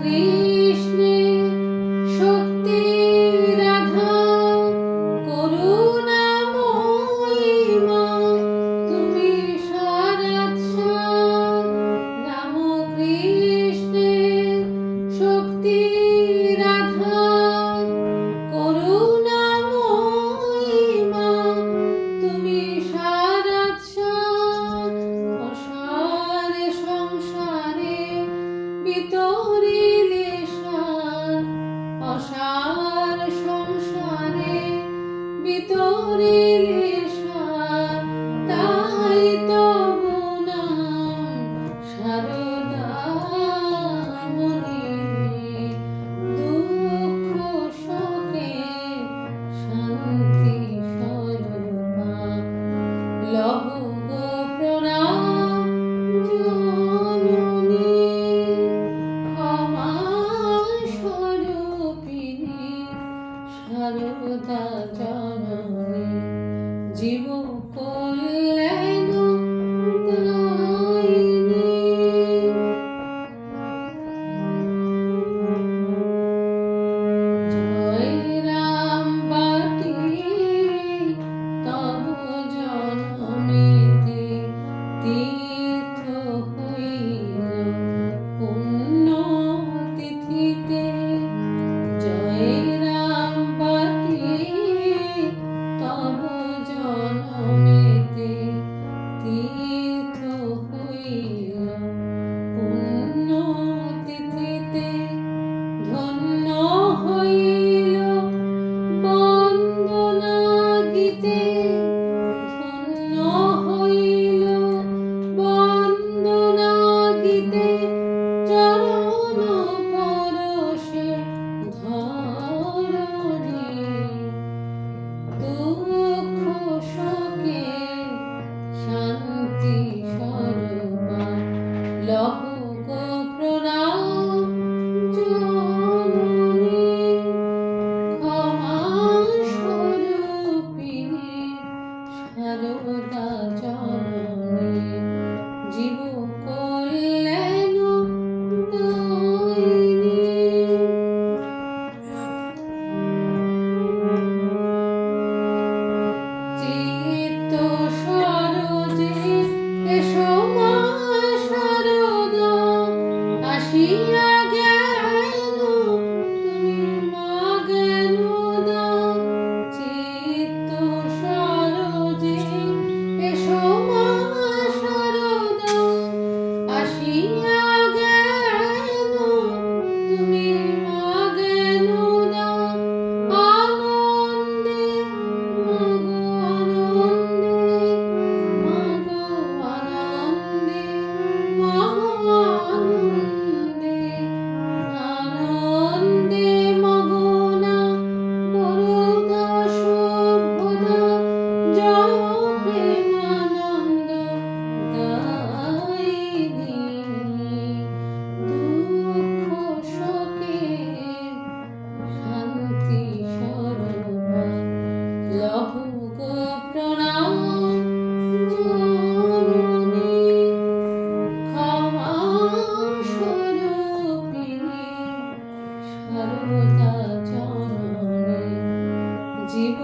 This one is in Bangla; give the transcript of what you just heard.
কৃষ্ণে শক্তি রাধা করুণাময়ী মা তুমি সারাৎসা রাম কৃষ্ণে শক্তি রাধা করুণাময়ী মা তুমি সারাৎসা অসারে সংসারে বিতরিলে সার অসার সংসারে বিতরিলে সার তাই তবু নাম শারদামণি দুঃখ শোকে শান্তি স্বরূপা লহ গো প্রণাম জননী ক্ষমা স্বরূপিণী শারদা জননী জীব কল্যাণ দায়িনী। জয় রাম বাটি তব জনমেতে তীর্থ হইল পুণ্য তিথিতে। জয় রাম বাটি তব জনমেতে তীর্থ হইল পুণ্য তিথিতে। ধন্য হইল বন্দনা গীতে ধন্য হইল বন্দনা গীতে চরণ পরশে ধরণী দুঃখ শোকে শান্তি স্বরূপা লহ গো প্রণাম জননী ক্ষমা স্বরূপিণী শারদা জননী জীব কল্যাণ দায়িনী। চিত্ত সরোজে এসো মা শারদা আসিয়া জ্ঞান তুমি মা জ্ঞানদা। চিত্ত সরোজে এসো মা শারদা আসিয়া জ্ঞান তুমি মা জ্ঞানদা। আনন্দে মাগো আনন্দে মাগো আনন্দে আনন্দে মগনা বরদা শুভদা জয় প্রেমানন্দ দায়িনী দুঃখ শোকে শান্তি স্বরূপা লহ গো প্রণাম জননী ক্ষমা স্বরূপিণী শারদা জননী জীব